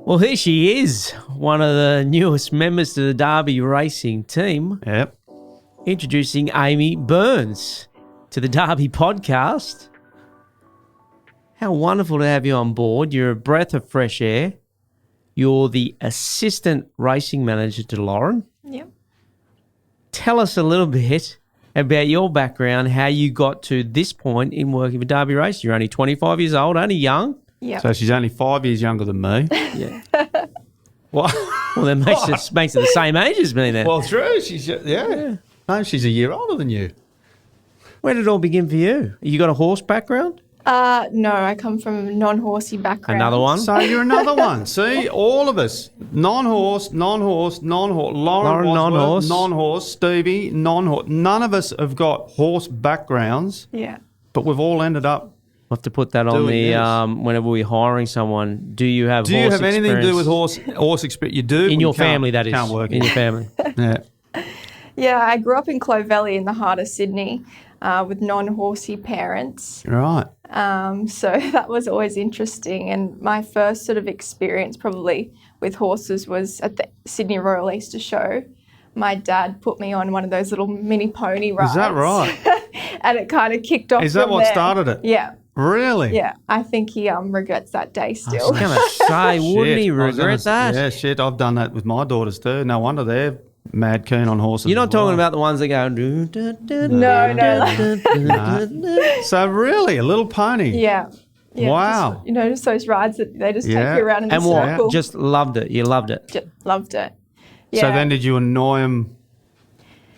Well, here she is, one of the newest members to the Darby Racing team. Yep. Introducing Amy Byrnes to the Darby podcast. How wonderful to have you on board. You're a breath of fresh air. You're the assistant racing manager to Lauren. Yep. Tell us a little bit about your background, how you got to this point in working for Darby Racing. You're only 25 years old, only young. Yeah. So she's only 5 years younger than me. Yeah. Well, that makes it the same age as me then. Well, true. She's yeah. No, she's a year older than you. Where did it all begin for you? You got a horse background? No, I come from a non-horsey background. Another one? So you're another one. See, all of us. Non-horse. Lauren, non-horse. Non-horse. Stevie, non-horse. None of us have got horse backgrounds, Yeah. but we've all ended up. We'll have to put that on Doing the this. whenever we're hiring someone. Do you have Do you horse have anything to do with horse experience? You do. in but your you can't- family? That is Can't work in it. your family. Yeah. Yeah, I grew up in Clovelly in the heart of Sydney with non-horsey parents. Right. So that was always interesting. And my first sort of experience probably with horses was at the Sydney Royal Easter Show. My dad put me on one of those little mini pony rides. Is that right? And it kind of kicked off Is that from what there. started it? Yeah. Really? Yeah. I think he regrets that day I still. was going to say, wouldn't he Shit, I was gonna regret that? Yeah, shit. I've done that with my daughters too. No wonder they're mad keen on horses. You're not as well. talking about the ones that go... No. So really, a little pony. Yeah. Yeah, Wow. Just, just those rides that they just take Yeah. you around in And the what? circle. Just loved it. You loved it. Just loved it. Yeah. So then did you annoy them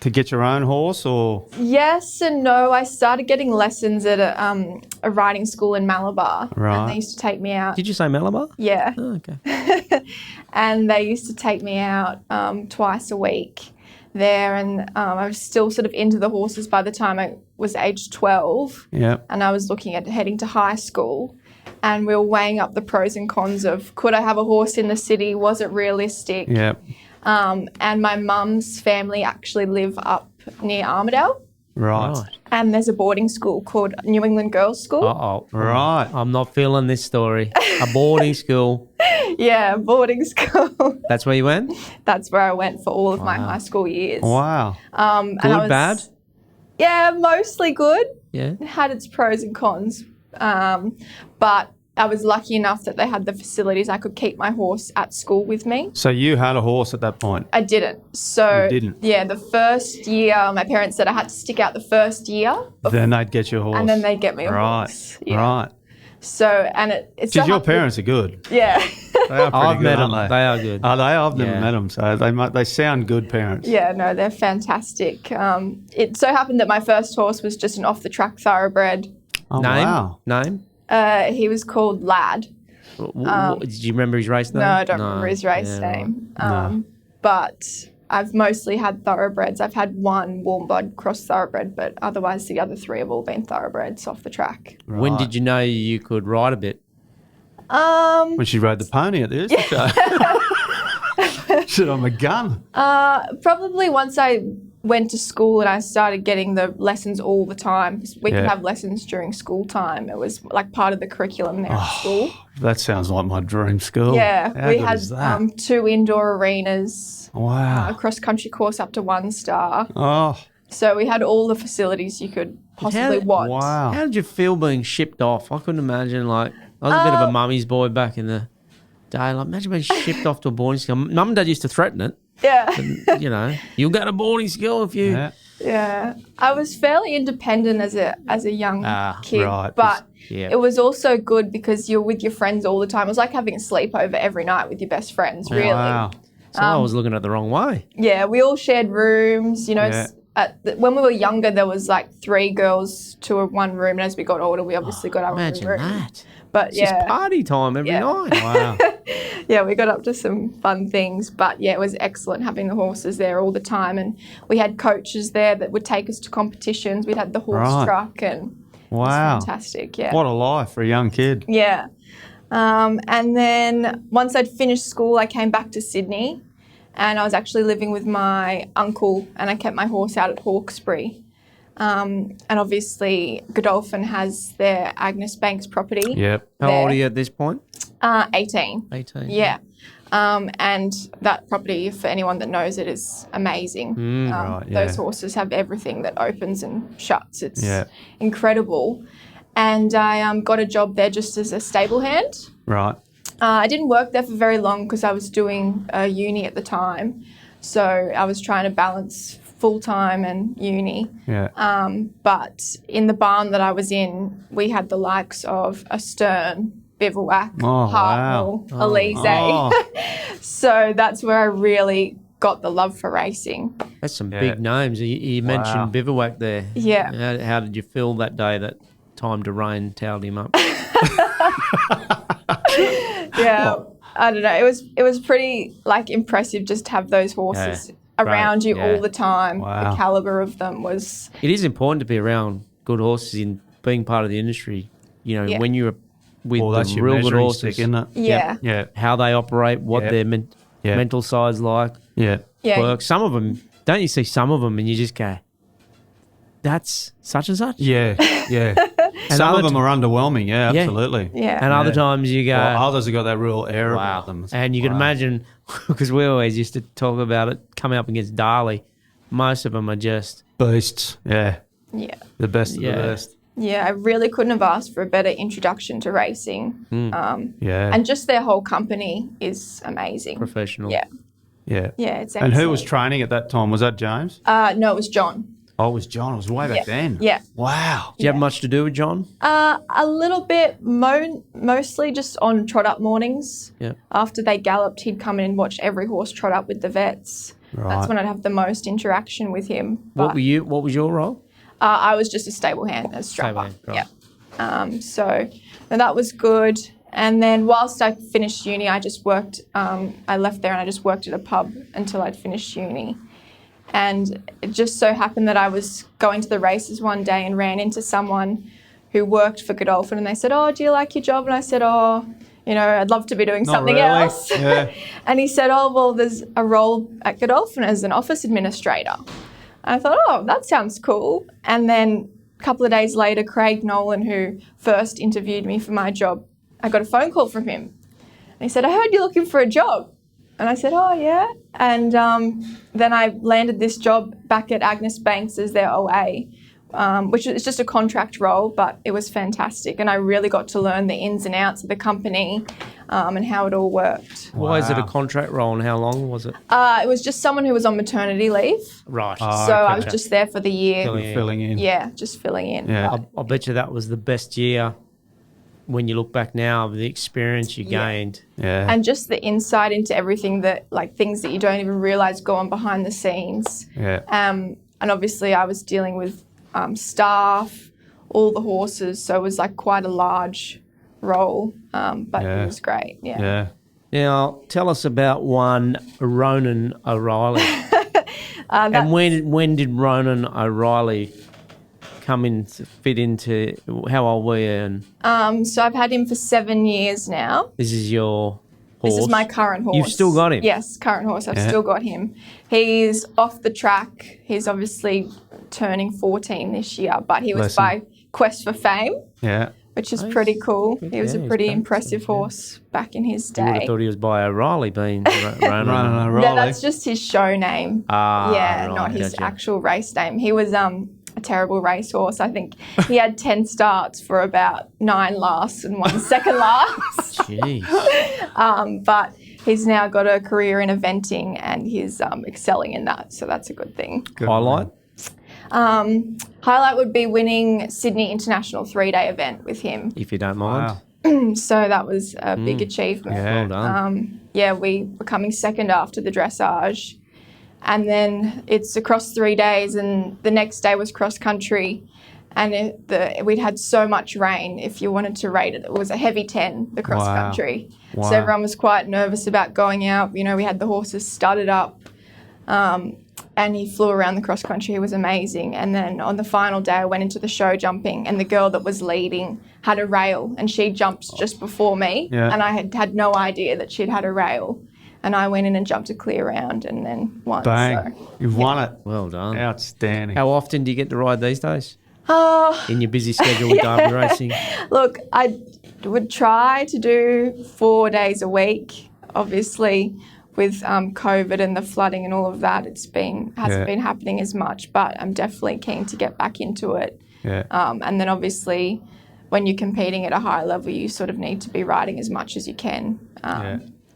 to get your own horse or? Yes and no. I started getting lessons at a riding school in Malabar. Right. And they used to take me out. Did you say Malabar? Yeah. Oh, okay. And they used to take me out twice a week there. And I was still sort of into the horses by the time I was age 12. Yeah. And I was looking at heading to high school. And we were weighing up the pros and cons of could I have a horse in the city? Was it realistic? Yeah. And my mum's family actually live up near Armidale. Right. And there's a boarding school called New England Girls School. Uh-oh. Right. I'm not feeling this story. A boarding school. Yeah, boarding school. That's where you went? That's where I went for all of my high school years. Wow. And Good, I was, bad? Yeah, mostly good. Yeah. It had its pros and cons. But I was lucky enough that they had the facilities. I could keep my horse at school with me. So you had a horse at that point? I didn't. So You didn't? Yeah, the first year, my parents said I had to stick out the first year. Then they'd get you a horse. And then they'd get me a right. horse. Yeah. Right. So, and it's Because so your happened- parents are good. Yeah. They are pretty I've good, met aren't them. they? They are good. Are they? I've never Yeah. met them, so they sound good parents. Yeah, no, they're fantastic. It so happened that my first horse was just an off-the-track thoroughbred. Oh, Um, Name? wow. Name? He was called Lad. Did you remember his race name? No, I don't remember his race Yeah, right. name. But I've mostly had thoroughbreds. I've had one warm blood cross thoroughbred, but otherwise the other three have all been thoroughbreds off the track. When Right. did you know you could ride a bit? When she rode the pony at the Easter show. Shit, I'm a gun. Probably once I went to school and I started getting the lessons all the time. 'Cause we could Yeah. have lessons during school time. It was like part of the curriculum there at school. That sounds like my dream school. Yeah, How we good had is that? 2 indoor arenas, Wow. a cross-country course up to 1 star. Oh, So we had all the facilities you could possibly want. wow. How did you feel being shipped off? I couldn't imagine, like, I was a bit of a mummy's boy back in the day. Like, imagine being shipped off to a boarding school. Mum and Dad used to threaten it. Yeah. You know, you'll go to boarding school if you... Yeah. Yeah. I was fairly independent as a young kid, right. but Yeah. it was also good because you're with your friends all the time. It was like having a sleepover every night with your best friends, really. Wow. So I was looking at it the wrong way. Yeah, we all shared rooms. Yeah. When we were younger, there was like 3 girls to one room, and as we got older, we obviously got our own Imagine room. that. But It's just yeah, party time every Yeah. night. Wow. yeah, we got up to some fun things. But yeah, it was excellent having the horses there all the time, and we had coaches there that would take us to competitions. We'd had the horse Right. truck, and it was Wow. fantastic. Yeah. What a life for a young kid. Yeah. And then once I'd finished school, I came back to Sydney and I was actually living with my uncle and I kept my horse out at Hawkesbury. And obviously Godolphin has their Agnes Banks property. Yep. How old there. are you at this point? 18. 18. Yeah. And that property, for anyone that knows it, is amazing. Right, yeah. Those horses have everything that opens and shuts. It's Yeah. incredible. And I got a job there just as a stable hand. Right. I didn't work there for very long because I was doing uni at the time. So I was trying to balance full-time and uni. Yeah. But in the barn that I was in, we had the likes of a Stern, Bivouac, Oh, Hartnell, wow. Elise. Oh. So that's where I really got the love for racing. That's some Yeah. big names. You mentioned Wow. Bivouac there. Yeah. How did you feel that day that Time to Rain towed him up? Yeah, I don't know. It was pretty impressive just to have those horses around you Yeah. all the time. Wow. The caliber of them was It is important to be around good horses in being part of the industry. You know, Yeah. when you're with Well, that's the your real good measuring horses, stick, isn't it? yeah. Yeah. how they operate, what Yeah. their Yeah. mental side's like, Yeah. Yeah. work. Some of them, don't you see some of them and you just go, that's such and such? Yeah. Yeah. And Some other of them are underwhelming. Yeah, Yeah. absolutely. Yeah. And other times you go, Well, others have got that real air wow. about them. And you can Wow. imagine, because we always used to talk about it, coming up against Darley, most of them are just, Beasts. Yeah. Yeah. The best of Yeah. the best. Yeah, I really couldn't have asked for a better introduction to racing. Yeah. And just their whole company is amazing. professional. Yeah. yeah. Yeah, it's And who was excellent. training at that time? Was that James? No, it was John. Oh, it was John. It was way back Yeah. then. Yeah. Wow. Do you have much to do with John? A little bit, mostly just on trot up mornings. Yeah. After they galloped, he'd come in and watch every horse trot up with the vets. Right. That's when I'd have the most interaction with him. What But, were you? What was your role? I was just a stable hand, a strapper. Stable hand, right. Yeah. So that was good. And then whilst I finished uni, I just worked. I left there and I just worked at a pub until I'd finished uni. And it just so happened that I was going to the races one day and ran into someone who worked for Godolphin, and they said, "Oh, do you like your job?" And I said, "Oh, I'd love to be doing Not something really. else." Yeah. And he said, "Oh, well, there's a role at Godolphin as an office administrator." And I thought, "Oh, that sounds cool." And then a couple of days later, Craig Nolan, who first interviewed me for my job, I got a phone call from him. And he said, "I heard you're looking for a job." And I said, "Oh, yeah." And then I landed this job back at Agnes Banks as their OA, which is just a contract role, but it was fantastic. And I really got to learn the ins and outs of the company and how it all worked. Why is it a Wow. contract role and how long was it? It was just someone who was on maternity leave. Right. So I was just there for the year. Filling in. Yeah, just filling in. Yeah. I'll bet you that was the best year when you look back now of the experience you Yeah. gained. Yeah. And just the insight into everything that, things that you don't even realise go on behind the scenes. yeah. And obviously I was dealing with staff, all the horses, so it was quite a large role, but Yeah. it was great. Yeah. Yeah. Now, tell us about one Ronan O'Reilly. And when did Ronan O'Reilly come in to fit into, how old were you? And So I've had him for 7 years now. this is your horse? This is my current horse. You've still got him? Yes, current horse. I've Yeah. still got him. He's off the track. He's obviously turning 14 this year, but he was Bless him. by Quest for Fame, Yeah. which is Nice. pretty cool. Good. He was Yeah, a he's pretty great. impressive Yeah. horse back in his You would day. have thought he was by O'Reilly being Ronan. Ronan O'Reilly. No, that's just his show name. Ah, yeah, right, not his gotcha. actual race name. He was a terrible racehorse. I think he had 10 starts for about 9 lasts and 1 second last. Jeez. But he's now got a career in eventing and he's excelling in that, so that's a good thing. Good. Highlight? Highlight would be winning Sydney International 3-day event with him. If you don't mind. Wow. So that was a big achievement. Yeah. Well done. Yeah, we were coming second after the dressage. And then it's across 3 days, and the next day was cross country. And we'd had so much rain. If you wanted to rate it, it was a heavy 10, the cross Wow. country. Wow. So everyone was quite nervous about going out. We had the horses studded up. And he flew around the cross country. He was amazing. And then on the final day, I went into the show jumping, and the girl that was leading had a rail, and she jumped just before me. Yeah. And I had no idea that she'd had a rail. And I went in and jumped a clear round and then won. Bang. So, You've won it. Well done. Outstanding. How often do you get to ride these days? in your busy schedule with Derby Racing? Look, I would try to do 4 days a week. Obviously, with COVID and the flooding and all of that, hasn't been happening as much. But I'm definitely keen to get back into it. Yeah. And then obviously, when you're competing at a high level, you sort of need to be riding as much as you can.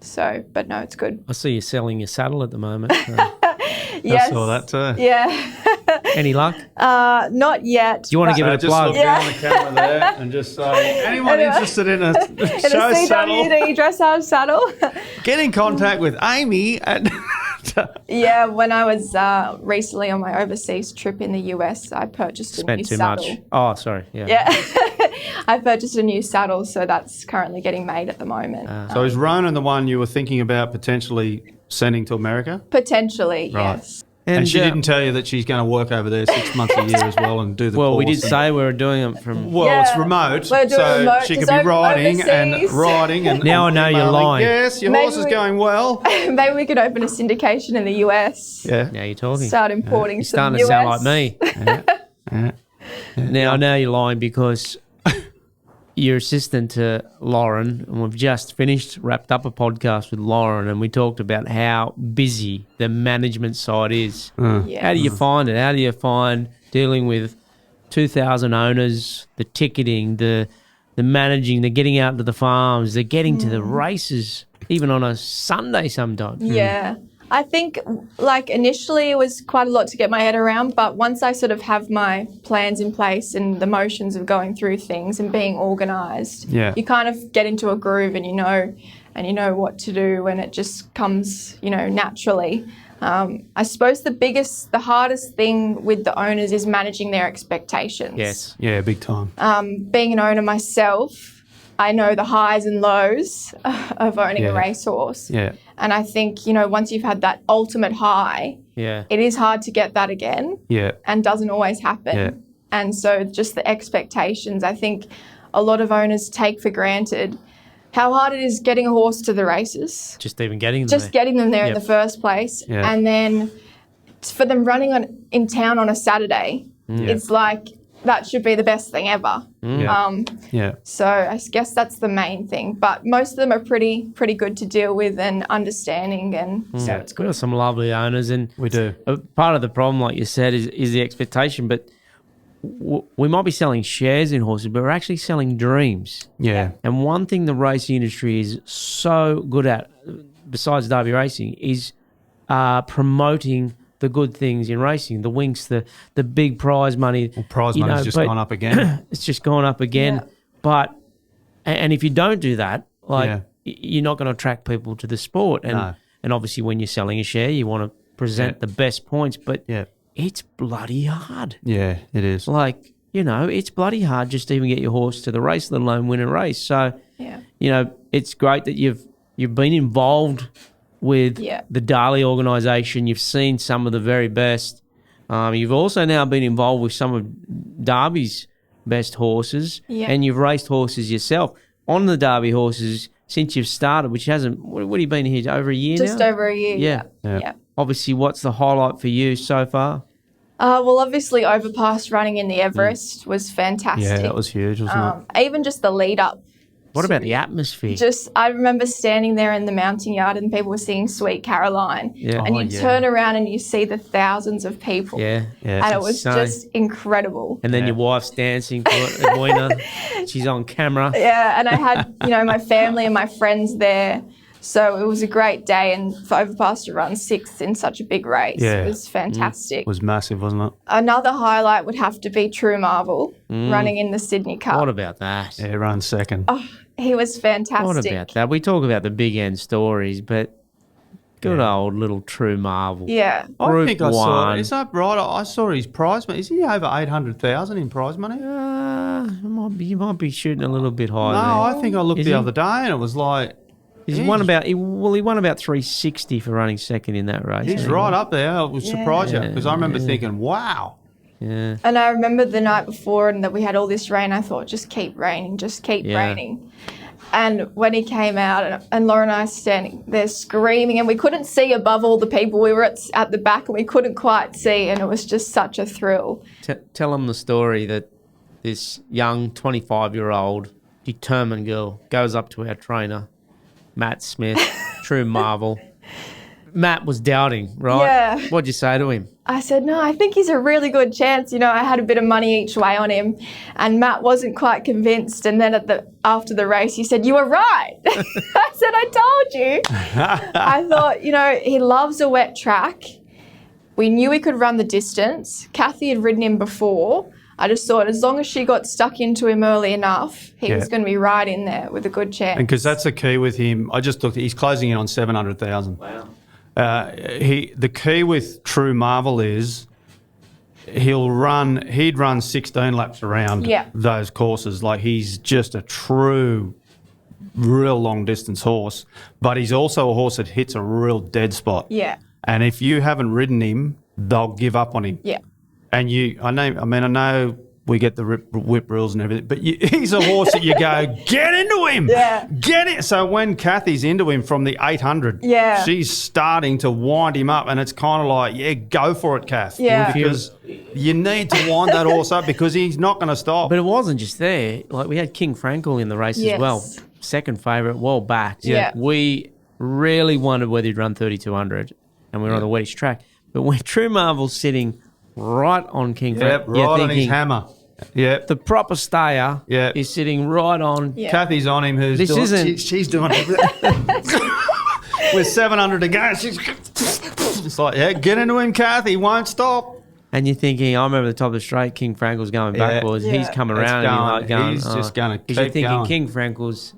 So, but no, it's good. I see you selling your saddle at the moment. So. Yes. I saw that too. Yeah. Any luck? Not yet. Do you want to give it a Just plug? look down the camera there and just say, anyone interested in a In show a saddle, CWD dressage saddle. get in contact with Amy. Yeah, when I was recently on my overseas trip in the US, I purchased a new Spent too saddle. much. Oh, sorry. Yeah. Yeah. I purchased a new saddle, so that's currently getting made at the moment. So is Ronan the one you were thinking about potentially sending to America? Potentially, Right. yes. And she didn't tell you that she's going to work over there 6 months a year as well and do the Well, we course did say we were doing it from. Well, Yeah. it's remote, We're doing so remote, she just could be riding overseas. and riding. And Now I know you're emailing, lying. Yes, your Maybe horse is we- going well. Maybe we could open a syndication in the US. Yeah. Now you're talking. Start importing You're some starting to US. sound like me. Yeah. Now I know you're lying because you're assistant to Lauren, and we've just wrapped up a podcast with Lauren, and we talked about how busy the management side is. Yes. How do you find it? How do you find dealing with 2,000 owners, the ticketing, the managing, the getting out to the farms, the getting to the races, even on a Sunday sometimes? Yeah. I think, like, initially it was quite a lot to get my head around, but once I sort of have my plans in place and the motions of going through things and being organised, Yeah. you kind of get into a groove and you know what to do, and it just comes, naturally. I suppose the hardest thing with the owners is managing their expectations. Yes. Yeah, big time. Being an owner myself, I know the highs and lows of owning a racehorse. Yeah. And I think, once you've had that ultimate high, Yeah. it is hard to get that again Yeah. and doesn't always happen. Yeah. And so just the expectations, I think a lot of owners take for granted how hard it is getting a horse to the races, Just even getting them just there. getting them there in Yep. the first place. Yeah. And then for them running in town on a Saturday, it's like that should be the best thing ever. Yeah. Yeah. So I guess that's the main thing. But most of them are pretty good to deal with and understanding, and so it's We've good. got some lovely owners, and We do. part of the problem, like you said, is the expectation. But we might be selling shares in horses, but we're actually selling dreams. Yeah. And one thing the racing industry is so good at, besides Derby Racing, is promoting the good things in racing, the winks, the big prize money. Well, prize money's just but gone up again. It's just gone up again. Yeah. But and if you don't do that, like Yeah. you're not going to attract people to the sport. And No. and obviously when you're selling a share, you want to present the best points. But Yeah. it's bloody hard. Yeah, it is. Like, it's bloody hard just to even get your horse to the race, let alone win a race. So, Yeah. it's great that you've been involved with Yeah. the Darley organisation. You've seen some of the very best. You've also now been involved with some of Derby's best horses, Yeah. and you've raced horses yourself on the Derby horses since you've started, which hasn't, what have you been here, over a year now? Just over a year. Yeah. Yeah. Obviously, what's the highlight for you so far? Well, obviously, Overpass running in the Everest was fantastic. Yeah, that was huge, wasn't Even just the lead up. What about the atmosphere? I remember standing there in the mounting yard and people were singing Sweet Caroline. Yeah. And Oh, you yeah. turn around and you see the thousands of people. Yeah. Yeah. And it was insane. just incredible. And then Yeah. your wife's dancing for Edwina. She's on camera. Yeah, and I had, my family and my friends there. So it was a great day, and for Overpass to run sixth in such a big race, Yeah. it was fantastic. It was massive, wasn't it? Another highlight would have to be True Marvel running in the Sydney Cup. What about that? Yeah, run second. Oh, he was fantastic. What about that? We talk about the big end stories, but good old little True Marvel. Yeah. I Group think I saw. one. Is that right? I saw his prize money. Is he over 800,000 in prize money? No, You might be shooting a little bit high I think I looked Is the he? other day and it was like there. He won about 360 for running second in that race. he's right up there. I was surprised because I remember thinking, wow. Yeah. And I remember the night before and that we had all this rain, I thought, just keep raining, just keep Yeah. raining. And when he came out, and Laura and I standing there screaming, and we couldn't see above all the people. We were at the back and we couldn't quite see, and it was just such a thrill. Tell them the story that this young 25-year-old determined girl goes up to our trainer, Matt Smith, true marvel. Matt was doubting, right? Yeah. What'd you say to him? I said, no, I think he's a really good chance. I had a bit of money each way on him, and Matt wasn't quite convinced. And then after the race, he said, you were right. I said, I told you. I thought, he loves a wet track. We knew he could run the distance. Kathy had ridden him before. I just thought as long as she got stuck into him early enough, he was going to be right in there with a good chance. And because that's the key with him. I just looked. He's closing in on 700,000. Wow. The key with True Marvel is he'd run 16 laps around those courses. Like, he's just a true, real long distance horse, but he's also a horse that hits a real dead spot. Yeah. And if you haven't ridden him, they'll give up on him. Yeah. And I know we get the whip rules and everything, but he's a horse that you go, get into him. Yeah. Get it. So when Kathy's into him from the 800, she's starting to wind him up, and it's kind of like, go for it, Kath. Yeah. Because you need to wind that horse up because he's not going to stop. But it wasn't just there. Like, we had King Frankel in the race as well. Second favourite, well backed. Yeah. We really wondered whether he'd run 3,200, and we were on the wettish track. But when True Marvel's sitting right on King Frankel, right on his hammer. Yep. The proper stayer is sitting right on. Yeah. Kathy's on him. She's doing it. With 700 to go, she's just like, get into him, Kathy. He won't stop. And you're thinking, I remember the top of the straight, King Frankel's going backwards. Yeah. He's coming around. He's just going to keep you're thinking going. King Frankel's,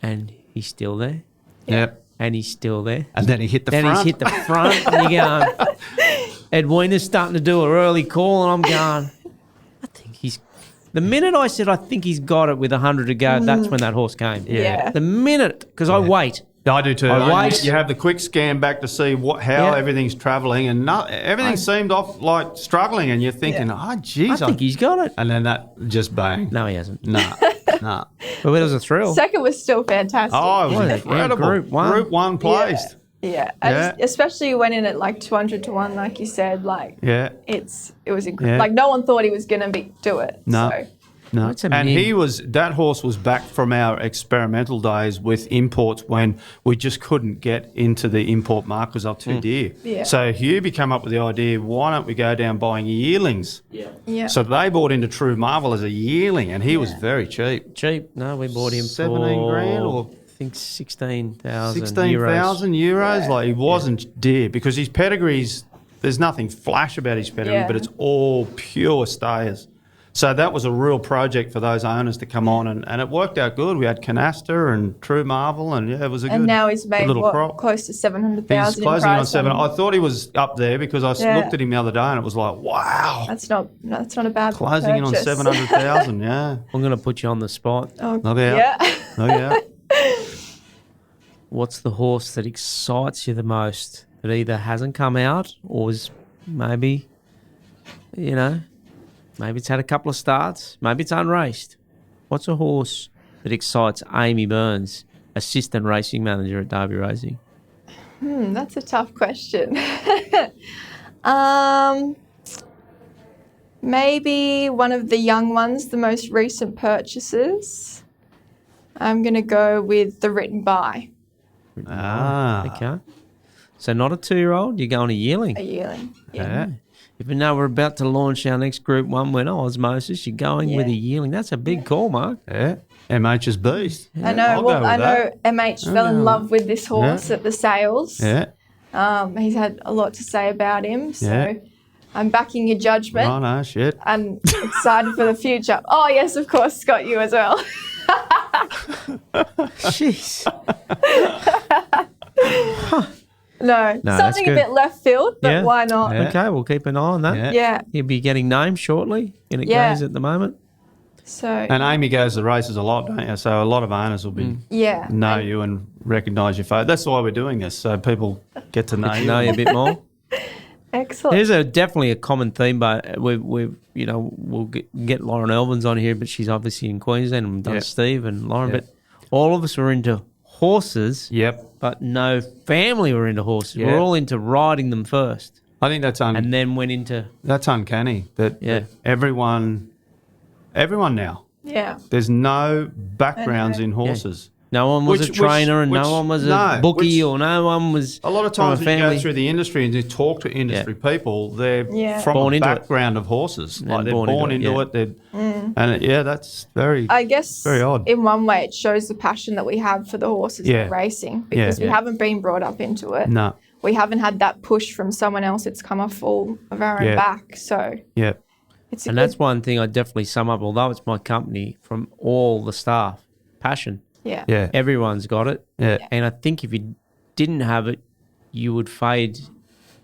and he's still there. Yep. And he's still there. And then he hit the front. Then he's hit the front, and you're going, Edwina's starting to do an early call, and I'm going, I think he's... The minute I said, I think he's got it with 100 to go, that's when that horse came. Yeah. The minute, because I wait. I do too. Wait. You have the quick scan back to see how everything's travelling, and everything seemed off like struggling, and you're thinking, geez. I think he's got it. And then that just bang. No, he hasn't. Nah. But it was a thrill. Second was still fantastic. Oh, it was incredible. Group one placed. Yeah. Especially when in at like 200 to 1, like you said, like it was incredible. Yeah. Like no one thought he was going to do it. No. So. No. And that horse was back from our experimental days with imports when we just couldn't get into the import market because they're too dear. Yeah. So Hubie came up with the idea, why don't we go down buying yearlings? Yeah. So they bought into True Marvel as a yearling, and he was very cheap. Cheap. No, we bought him 17 grand or I think 16,000 €16,000. Yeah. Like, he wasn't dear because his pedigrees, there's nothing flash about his pedigree, but it's all pure stayers. So that was a real project for those owners to come on, and it worked out good. We had Canasta and True Marvel, and it was a good. And now he's made little crop. Close to 700,000. He's closing on 7. I thought he was up there because I looked at him the other day, and it was like, wow, that's not a bad closing in on 700,000. Yeah, I'm going to put you on the spot. Look out! Look out! What's the horse that excites you the most that either hasn't come out or is maybe, maybe it's had a couple of starts, maybe it's unraced. What's a horse that excites Amy Byrnes, assistant racing manager at Darby Racing? That's a tough question. Maybe one of the young ones, the most recent purchases. I'm going to go with the Written By. Okay. So not a 2-year-old, you're going a yearling. A yearling. Yeah. Even though we're about to launch our next Group 1 winner, Osmosis, you're going with a yearling. That's a big call, Mark. Yeah. MH's beast. I know. I know MH fell in love with this horse at the sales. Yeah. He's had a lot to say about him. So I'm backing your judgment. Oh, no, shit. I'm excited for the future. Oh, yes, of course, Scott, you as well. Jeez. No, something a bit left field, but why not? Yeah. Okay, we'll keep an eye on that. Yeah. He'll be getting named shortly in a gaze at the moment. So. And Amy goes to the races a lot, don't you? So a lot of owners will be know you and recognise your face. That's why we're doing this, so people get to know you. Know you a bit more. Excellent. There's definitely a common theme, but we'll get Lauren Elvins on here, but she's obviously in Queensland, and we've done Steve and Lauren. But all of us were into horses, Yep. but no family were into horses. Yeah. We're all into riding them first, I think that's and then went into that's uncanny that, Yeah. that everyone now. Yeah. There's no backgrounds in horses. no one was Which- a trainer, and which- no one was a no, bookie, which- or no one was A lot of from times when you family. go through the industry and you talk to industry people, they're Yeah. from Born a into it. background of horses. And Like they're born into it. yeah. And that's very. I guess Very odd. in one way it shows the passion that we have for the horses Yeah. and racing, because we Yeah. haven't been brought up into it. No. We haven't had that push from someone else. It's come off all of our own Yeah. back. So Yeah. it's a And good, that's one thing I definitely sum up, although it's my company, from all the staff. Passion. yeah. Yeah. Everyone's got it. Yeah. And I think if you didn't have it, you would fade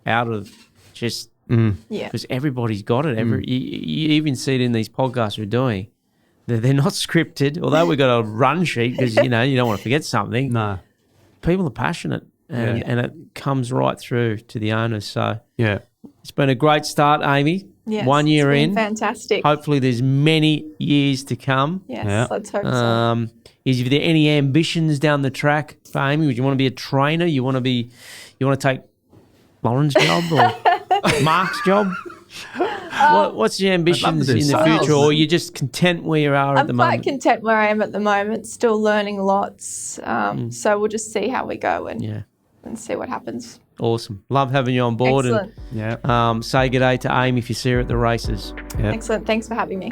out of just Yeah. because everybody's got it. You even see it in these podcasts we're doing. They're not scripted, although we've got a run sheet because, you don't want to forget something. No. People are passionate and, Yeah. and it comes right through to the owners. So Yeah. it's been a great start, Amy. Yes, 1 year it's been in. fantastic. Hopefully there's many years to come. Yes, Yeah. let's hope so. Is there any ambitions down the track for Amy? Would you want to be a trainer? You want to take Lauren's job or Mark's job? What's your ambitions do in the sales. future, or you're just content where you are at I'm the quite moment? content where I am at the moment, still learning lots. So we'll just see how we go and, Yeah, and see what happens. awesome. Love having you on board. Excellent. Yeah. And say good day to Amy if you see her at the races. Yeah. Excellent. Thanks for having me.